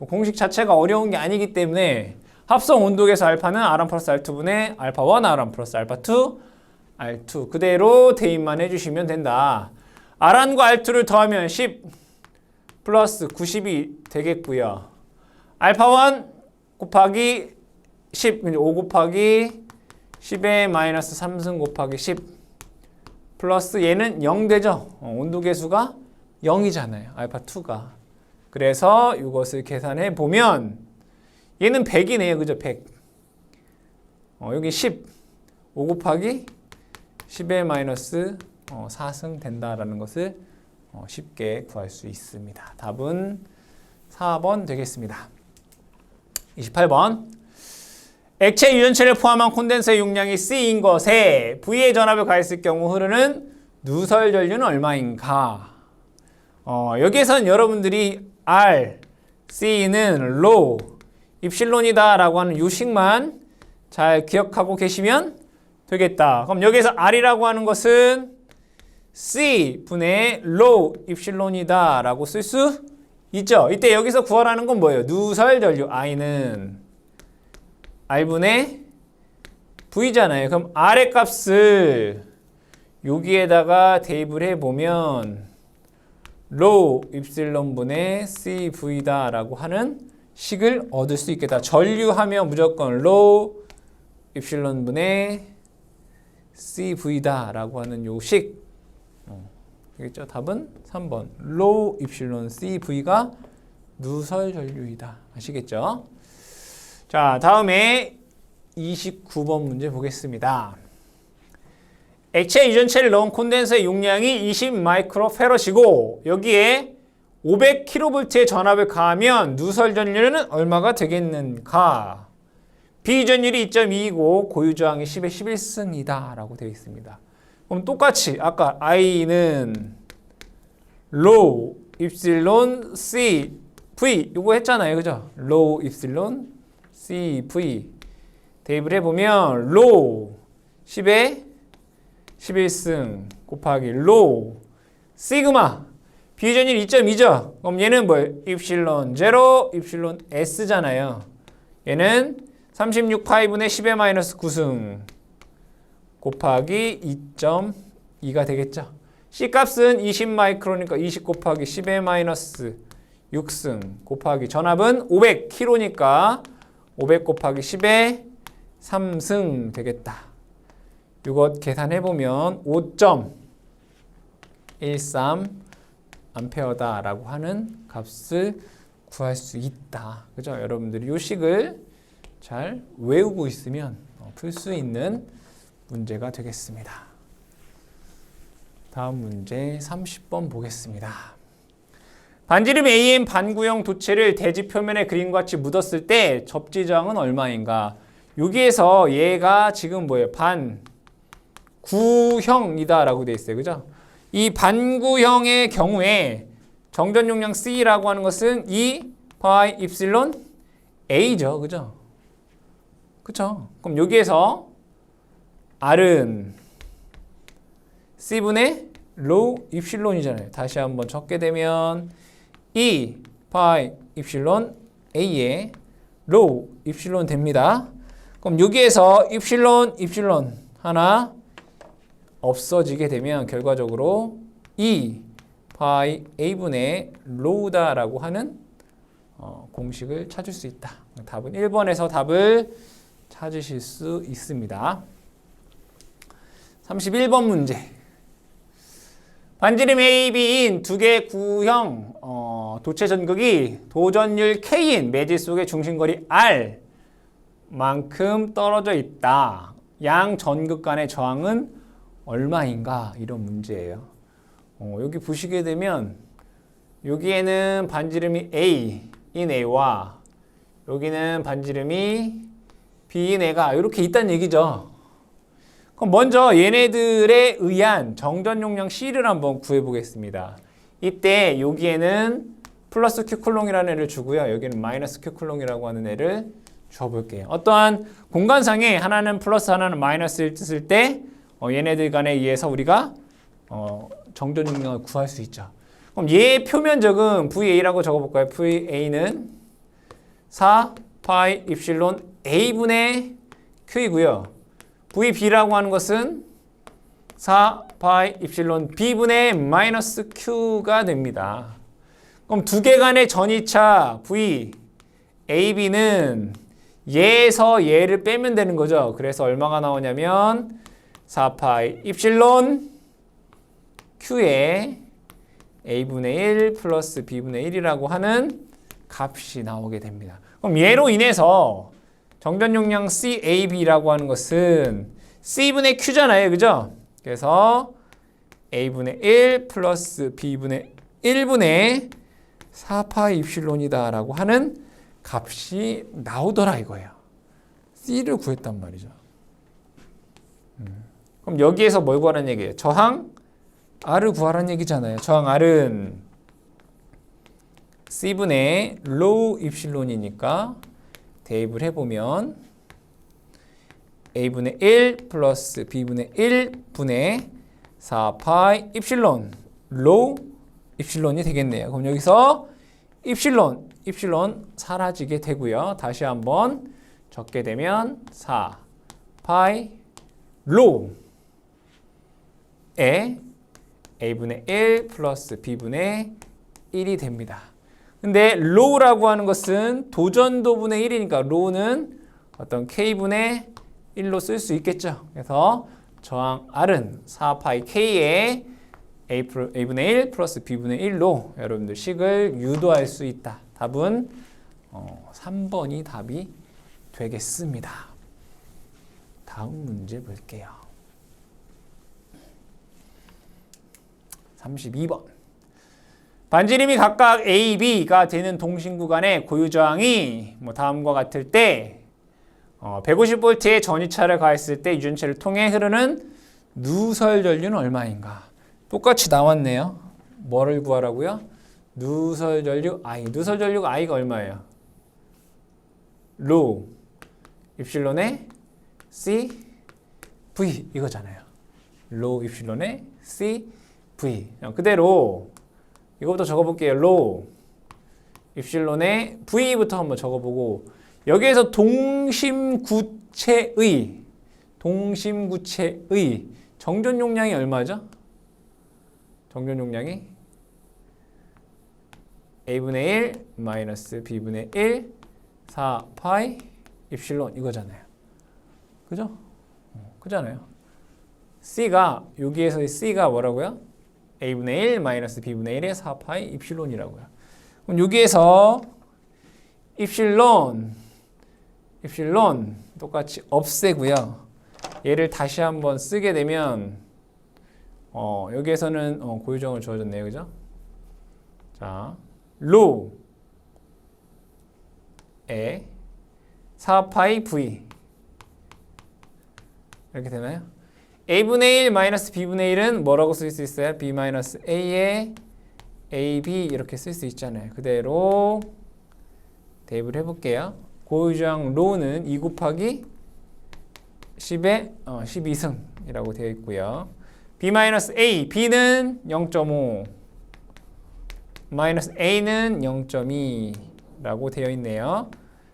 공식 자체가 어려운 게 아니기 때문에 합성 온도계수 알파는 R1 플러스 R2분의 알파1 R1 플러스 알파2 R2 그대로 대입만 해주시면 된다. R1과 R2를 더하면 10 플러스 90이 되겠고요. 알파1 곱하기 10, 5 곱하기 10의 마이너스 3승 곱하기 10 플러스 얘는 0 되죠. 온도계수가 0이잖아요. 알파2가. 그래서 이것을 계산해 보면 얘는 100이네요. 그죠? 100. 여기 10. 5 곱하기 10의 마이너스 4승 된다라는 것을 쉽게 구할 수 있습니다. 답은 4번 되겠습니다. 28번. 액체 유전체를 포함한 콘덴서의 용량이 C인 것에 V의 전압을 가했을 경우 흐르는 누설 전류는 얼마인가? 여기에선 여러분들이 R, C는 low, 입실론이다 라고 하는 요식만 잘 기억하고 계시면 되겠다. 그럼 여기에서 R이라고 하는 것은 C분의 로우 입실론이다 라고 쓸 수 있죠. 이때 여기서 구하라는 건 뭐예요? 누설 전류 I는 R분의 V잖아요. 그럼 R의 값을 여기에다가 대입을 해보면 로우 입실론분의 CV다 라고 하는 식을 얻을 수 있겠다. 전류하면 무조건 로우 입실론분의 CV다 라고 하는 요 식. 되겠죠? 답은 3번. 로우 입실론 CV가 누설 전류이다. 아시겠죠? 자, 다음에 29번 문제 보겠습니다. 액체 유전체를 넣은 콘덴서의 용량이 20 마이크로페럿이고 여기에 500kV의 전압을 가하면 누설 전류는 얼마가 되겠는가? 비유전율이 2.2이고 고유저항이 10의 11승이다 라고 되어 있습니다. 그럼 똑같이 아까 I는 로우 입실론 CV 이거 했잖아요. 그죠? 로우 입실론 CV 대입을 해보면 로우 10의 11승 곱하기 로우 시그마 비유전율 2.2죠. 그럼 얘는 뭐예요? 입실론 0 입실론 S잖아요. 얘는 36파이분의 10의 마이너스 9승 곱하기 2.2가 되겠죠. C 값은 20 마이크로니까 20 곱하기 10의 마이너스 6승 곱하기 전압은 500kg니까 500 곱하기 10의 3승 되겠다. 이것 계산해보면 5.13 암페어다 라고 하는 값을 구할 수 있다. 그죠? 여러분들이 이 식을 잘 외우고 있으면 풀 수 있는 문제가 되겠습니다. 다음 문제 30번 보겠습니다. 반지름 AN 반구형 도체를 대지 표면에 그림과 같이 묻었을 때 접지저항은 얼마인가? 여기에서 얘가 지금 뭐예요? 반구형이다 라고 되어 있어요. 그죠? 이 반구형의 경우에 정전 용량 C라고 하는 것은 2 파이 입실론 A죠. 그죠? 그쵸? 그럼 여기에서 R은 C분의 로우 입실론이잖아요. 다시 한번 적게 되면 2 파이 입실론 A의 로우 입실론 됩니다. 그럼 여기에서 입실론 하나 없어지게 되면 결과적으로 2 파이 A분의 로우다라고 하는 공식을 찾을 수 있다. 답은 1번에서 답을 찾으실 수 있습니다. 31번 문제. 반지름 AB인 두 개의 구형 도체 전극이 도전율 K인 매질 속의 중심거리 R 만큼 떨어져 있다. 양 전극 간의 저항은 얼마인가? 이런 문제예요. 여기 보시게 되면 여기에는 반지름이 A인 A와 여기는 반지름이 B인 A가 이렇게 있다는 얘기죠. 그럼 먼저 얘네들에 의한 정전 용량 C를 한번 구해보겠습니다. 이때 여기에는 플러스 Q쿨롱이라는 애를 주고요. 여기는 마이너스 Q쿨롱이라고 하는 애를 줘볼게요. 어떠한 공간상에 하나는 플러스 하나는 마이너스를 뜻을 때 얘네들 간에 의해서 우리가 정전 용량을 구할 수 있죠. 그럼 얘의 표면적은 VA라고 적어볼까요? VA는 4 파이 입실론 A분의 Q이고요. VB라고 하는 것은 4 파이 입실론 B분의 마이너스 Q가 됩니다. 그럼 두 개 간의 전이차 V, AB는 얘에서 얘를 빼면 되는 거죠. 그래서 얼마가 나오냐면 4 파이 입실론 Q에 A분의 1 플러스 B분의 1이라고 하는 값이 나오게 됩니다. 그럼 얘로 인해서 정전 용량 CAB라고 하는 것은 C분의 Q잖아요. 그죠? 그래서 A분의 1 플러스 B분의 1분의 4파이 입실론이다 라고 하는 값이 나오더라 이거예요. C를 구했단 말이죠. 그럼 여기에서 뭘 구하라는 얘기예요? 저항 R을 구하라는 얘기잖아요. 저항 R은 C분의 로우 입실론이니까 대입을 해보면 A분의 1 플러스 B분의 1분의 4파이 입실론 로우 입실론이 되겠네요. 그럼 여기서 입실론 사라지게 되고요. 다시 한번 적게 되면 4파이 로우에 a분의 1 플러스 b분의 1이 됩니다. 근데 로우라고 하는 것은 도전도분의 1이니까 로우는 어떤 k분의 1로 쓸 수 있겠죠. 그래서 저항 R은 4파이 K에 A분의 1 플러스 B분의 1로 여러분들 식을 유도할 수 있다. 답은 3번이 답이 되겠습니다. 다음 문제 볼게요. 32번. 반지름이 각각 A, B가 되는 동심구간의 고유저항이 다음과 같을 때 150V의 전이차를 가했을 때 유전체를 통해 흐르는 누설 전류는 얼마인가? 똑같이 나왔네요. 뭐를 구하라고요? 누설 전류 I. 누설 전류가 I가 얼마예요? 로우 입실론의 C V 이거잖아요. 로우 입실론의 C V. 그대로 이거부터 적어볼게요. 로우 입실론의 V부터 한번 적어보고 여기에서 동심구체의 정전 용량이 얼마죠? 정전 용량이 A분의 1 마이너스 B분의 1 4파이 입실론 이거잖아요. 그죠? 그잖아요. C가 여기에서의 C가 뭐라고요? A분의 1 마이너스 B분의 1의 4파이 입실론이라고요. 그럼 여기에서 입실론 똑같이 없애고요. 얘를 다시 한번 쓰게 되면 여기에서는 고유정을 주어졌네요. 그죠? 자, 로우에 4파이 V 이렇게 되나요? A분의 1 마이너스 B분의 1은 뭐라고 쓸 수 있어요? B 마이너스 A에 AB 이렇게 쓸 수 있잖아요. 그대로 대입을 해볼게요. 고유저항 로우는 2 곱하기 10의 12승이라고 되어 있고요. B-A, B는 0.5, 마이너스 A는 0.2라고 되어 있네요.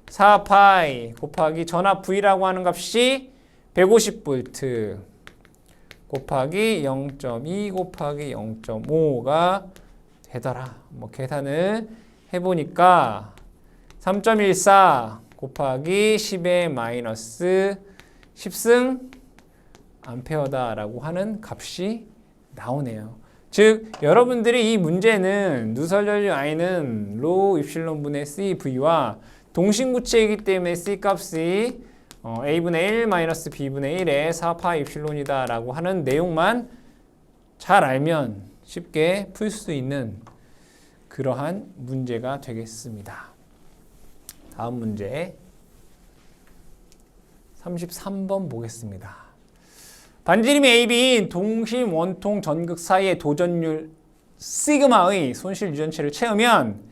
4파이 곱하기 전압 V라고 하는 값이 150V 곱하기 0.2 곱하기 0.5가 되더라. 계산을 해보니까 3.14 곱하기 10의 마이너스 10승 암페어다라고 하는 값이 나오네요. 즉 여러분들이 이 문제는 누설전류 I는 로 입실론 분의 CV와 동심구체이기 때문에 C 값이 A분의 1 마이너스 B분의 1의 4파 입실론이다 라고 하는 내용만 잘 알면 쉽게 풀 수 있는 그러한 문제가 되겠습니다. 다음 문제 33번 보겠습니다. 반지름이 AB인 동심 원통 전극 사이의 도전율 시그마의 손실 유전체를 채우면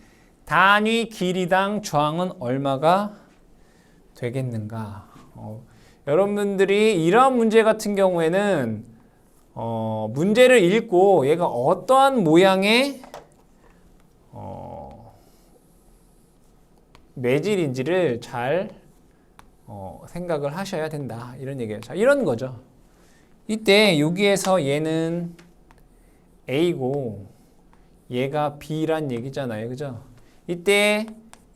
단위 길이당 저항은 얼마가 되겠는가? 여러분들이 이런 문제 같은 경우에는 문제를 읽고 얘가 어떠한 모양의 매질인지를 잘 생각을 하셔야 된다. 이런 얘기예요. 자, 이런 거죠. 이때 여기에서 얘는 A고 얘가 B란 얘기잖아요. 그죠? 이때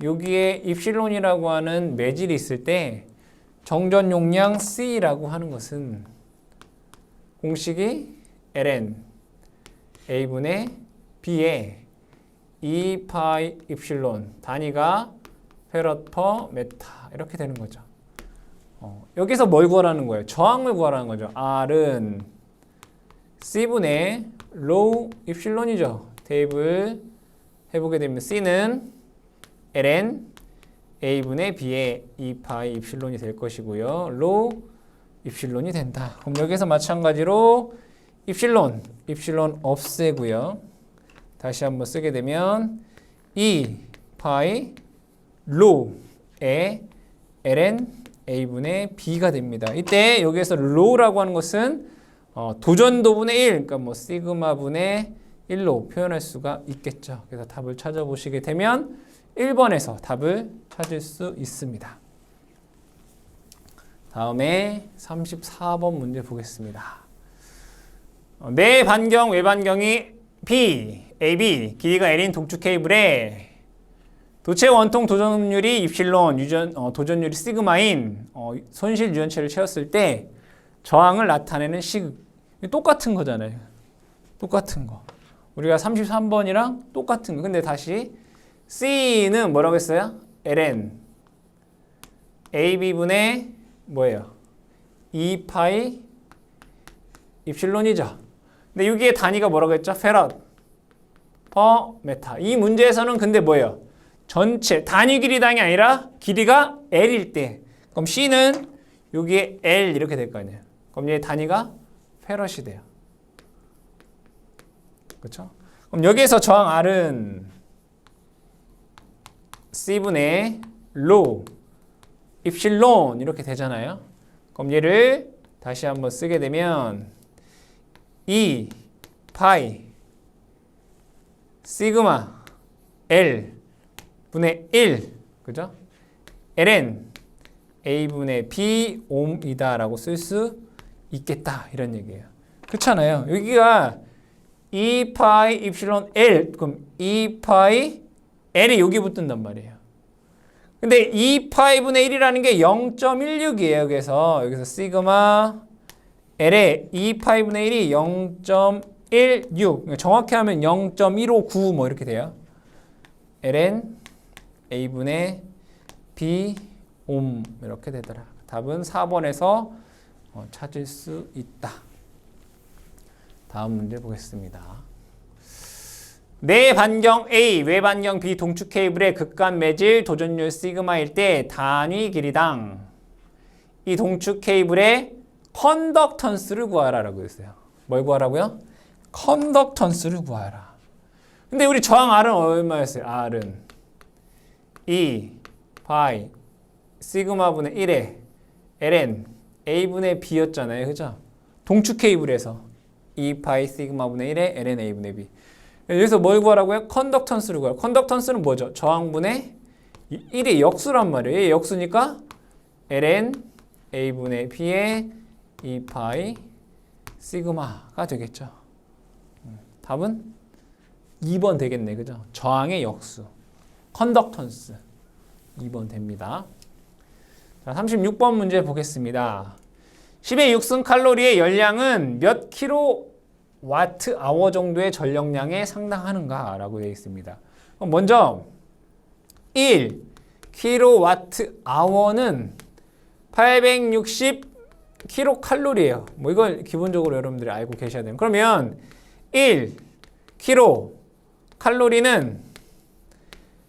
여기에 입실론이라고 하는 매질이 있을 때 정전 용량 C라고 하는 것은 공식이 ln A분의 B에 2파이 입실론 단위가 페럿 퍼 메타 이렇게 되는 거죠. 여기서 뭘 구하라는 거예요? 저항을 구하라는 거죠. R은 C분의 로우 입실론이죠. 대입을 해보게 되면 C는 ln A분의 B의 2파이 입실론이 될 것이고요. 로우 입실론이 된다. 그럼 여기서 마찬가지로 입실론 없애고요. 다시 한번 쓰게 되면 2파이 로우의 ln A분의 B가 됩니다. 이때 여기에서 로우라고 하는 것은 도전도분의 1, 그러니까 뭐 시그마분의 1로 표현할 수가 있겠죠. 그래서 답을 찾아보시게 되면 1번에서 답을 찾을 수 있습니다. 다음에 34번 문제 보겠습니다. 내 반경, 외반경이 B, AB, 길이가 L인 동축 케이블에 도체 원통 도전율이 입실론, 도전율이 시그마인 손실 유전체를 채웠을 때 저항을 나타내는 식. 똑같은 거잖아요. 똑같은 거. 우리가 33번이랑 똑같은 거. 근데 다시 C는 뭐라고 했어요? ln AB분의 뭐예요? 2파이 입실론이죠. 근데 여기에 단위가 뭐라고 했죠? 페럿 퍼 메타. 이 문제에서는 근데 뭐예요? 전체 단위 길이당이 아니라 길이가 L일 때, 그럼 C는 여기에 L 이렇게 될 거 아니에요. 그럼 얘 단위가 페럿이 돼요. 그렇죠? 그럼 여기에서 저항 R은 C분의 로 입실론 이렇게 되잖아요. 그럼 얘를 다시 한번 쓰게 되면 2 파이 시그마 L 분의 1, 그죠? ln A분의 B 옴이다 라고 쓸 수 있겠다 이런 얘기예요. 그렇잖아요. 여기가 2파이 입실론 L, 그럼 2파이 L이 여기 붙는단 말이에요. 근데 2파이분의 1이라는 게 0.16이에요. 그래서 여기서 시그마 L의 2파이분의 1이 0.16, 정확히 하면 0.159 뭐 이렇게 돼요. ln A분의 B 옴 이렇게 되더라. 답은 4번에서 찾을 수 있다. 다음 문제 보겠습니다. 내 반경 A, 외 반경 B 동축 케이블의 극간 매질 도전율 시그마일 때 단위 길이당 이 동축 케이블의 컨덕턴스를 구하라라고 했어요. 뭘 구하라고요? 컨덕턴스를 구하라. 근데 우리 저항 R은 얼마였어요? R은 2 파이 시그마분의 1에 ln A분의 B였잖아요. 그죠? 동축 케이블에서 2 파이 시그마분의 1에 ln A분의 B. 여기서 뭘 구하라고요? 컨덕턴스를 구하라. 컨덕턴스는 뭐죠? 저항분의 1이 역수란 말이에요. 얘 역수니까 ln A분의 B의 2 파이 시그마가 되겠죠. 답은 2번 되겠네. 그죠? 저항의 역수. 컨덕턴스. 2번 됩니다. 자, 36번 문제 보겠습니다. 10의 6승 칼로리의 열량은 몇 킬로와트 아워 정도의 전력량에 상당하는가? 라고 되어 있습니다. 그럼 먼저 1 킬로와트 아워는 860 킬로칼로리예요. 뭐 이걸 기본적으로 여러분들이 알고 계셔야 돼요. 그러면 1 킬로 칼로리는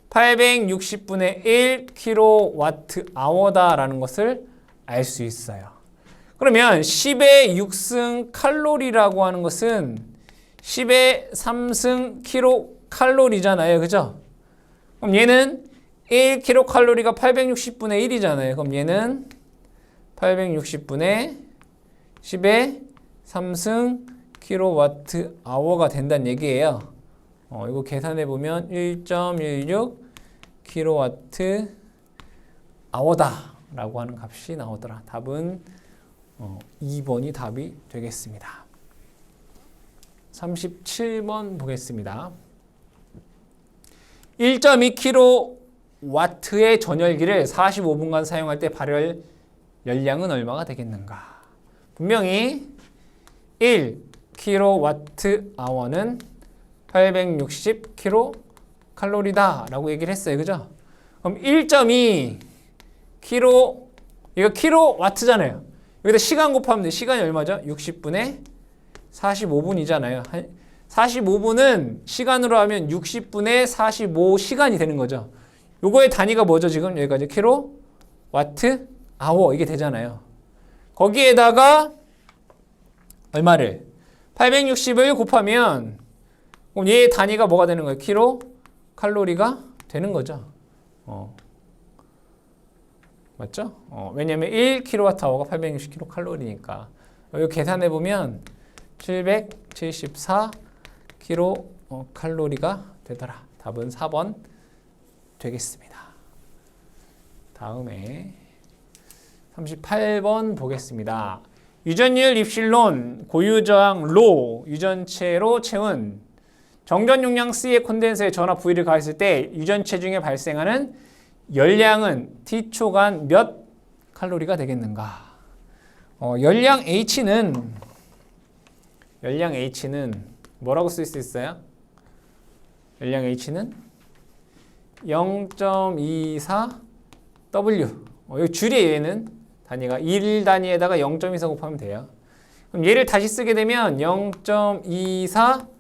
860분의 1 킬로와트 아워다라는 것을 알 수 있어요. 그러면 10의 6승 칼로리라고 하는 것은 10의 3승 킬로칼로리잖아요. 그죠? 그럼 얘는 1 킬로칼로리가 860분의 1이잖아요. 그럼 얘는 860분의 10의 3승 킬로와트 아워가 된다는 얘기예요. 이거 계산해 보면 1.16 킬로와트 아워다 라고 하는 값이 나오더라. 답은 2번이 답이 되겠습니다. 37번 보겠습니다. 1.2 킬로와트의 전열기를 45분간 사용할 때 발열 열량은 얼마가 되겠는가? 분명히 1 킬로와트 아워는 860 킬로칼로리다 라고 얘기를 했어요. 그죠? 그럼 1.2 킬로, 이거 킬로와트잖아요. 여기다 시간 곱하면 돼. 시간이 얼마죠? 60분의 45분이잖아요. 45분은 시간으로 하면 60분의 45시간이 되는 거죠. 요거의 단위가 뭐죠? 지금 여기까지 킬로와트 아워 이게 되잖아요. 거기에다가 얼마를? 860을 곱하면 그럼 얘의 단위가 뭐가 되는 거예요? 킬로 칼로리가 되는 거죠. 맞죠? 왜냐면 1kWh가 860kcal니까. 이거 계산해 보면 774 킬로 칼로리가 되더라. 답은 4번 되겠습니다. 다음에 38번 보겠습니다. 유전율 입실론 고유저항 로 유전체로 채운 정전 용량 C의 콘덴서에 전압 V를 가했을 때 유전체 중에 발생하는 열량은 T초간 몇 칼로리가 되겠는가? 열량 H는 뭐라고 쓸 수 있어요? 열량 H는 0.24W. 여기 줄이에요. 얘는 단위가 1단위에다가 0.24 곱하면 돼요. 그럼 얘를 다시 쓰게 되면 0.24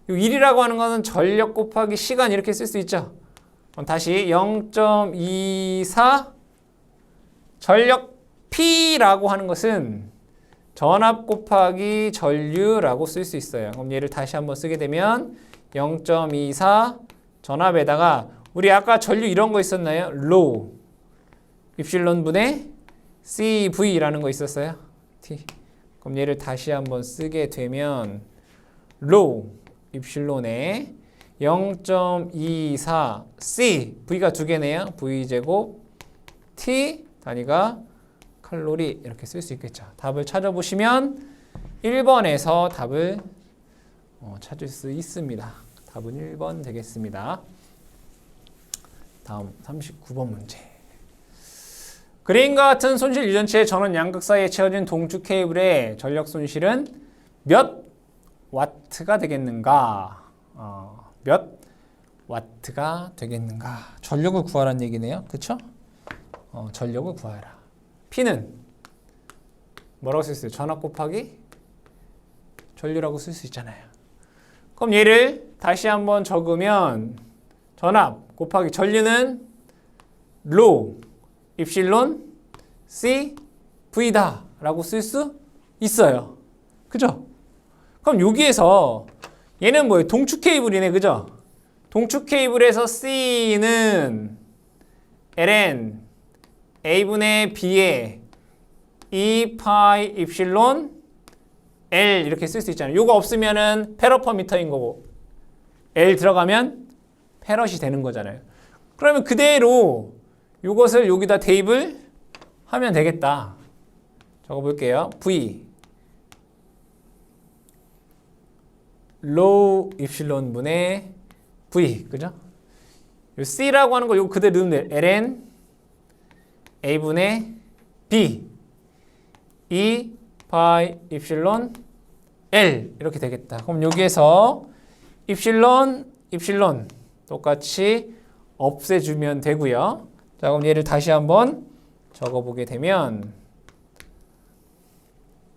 1이라고 하는 것은 전력 곱하기 시간 이렇게 쓸 수 있죠. 그럼 다시 0.24 전력 P라고 하는 것은 전압 곱하기 전류라고 쓸 수 있어요. 그럼 얘를 다시 한번 쓰게 되면 0.24 전압에다가 우리 아까 전류 이런 거 있었나요? 로우 입실론 분의 CV라는 거 있었어요. T. 그럼 얘를 다시 한번 쓰게 되면 로우 입실론에 0.24 C V가 두 개네요. V 제곱 T 단위가 칼로리 이렇게 쓸 수 있겠죠. 답을 찾아보시면 1번에서 답을 찾을 수 있습니다. 답은 1번 되겠습니다. 다음 39번 문제. 그림과 같은 손실 유전체의 전원 양극 사이에 채워진 동축 케이블의 전력 손실은 몇 와트가 되겠는가? 몇 와트가 되겠는가? 전력을 구하라는 얘기네요. 그쵸? 전력을 구하라. P는 뭐라고 쓸 수 있어요? 전압 곱하기 전류라고 쓸 수 있잖아요. 그럼 얘를 다시 한번 적으면 전압 곱하기 전류는 로 입실론 C V다 라고 쓸 수 있어요. 그죠? 그럼 여기에서 얘는 뭐예요? 동축 케이블이네. 그죠? 동축 케이블에서 C는 ln A분의 B에 2파이 입실론 L 이렇게 쓸 수 있잖아요. 요거 없으면은 페러퍼미터인 거고 L 들어가면 페럿이 되는 거잖아요. 그러면 그대로 요것을 여기다 대입을 하면 되겠다. 적어볼게요. V 로우 입실론 분의 V 그죠? 요 C라고 하는 거 요거 그대로 넣으면 돼요. ln A분의 B 2 파이 입실론 L 이렇게 되겠다. 그럼 여기에서 입실론 똑같이 없애주면 되고요. 자, 그럼 얘를 다시 한번 적어보게 되면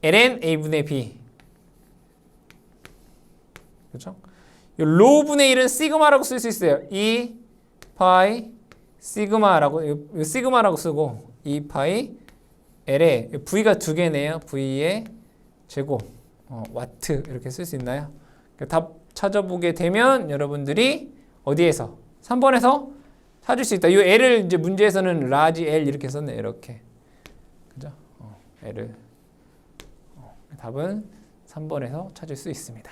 ln A분의 B 그렇죠? 로분의 1은 시그마라고 쓸 수 있어요. 2 파이 시그마라고 쓰고 2 파이 L에 V가 두 개네요. V의 제곱 와트 이렇게 쓸 수 있나요? 답 찾아보게 되면 여러분들이 어디에서 3번에서 찾을 수 있다. 이 L을 이제 문제에서는 라지 L 이렇게 썼네. 이렇게 그죠? L을 답은 3번에서 찾을 수 있습니다.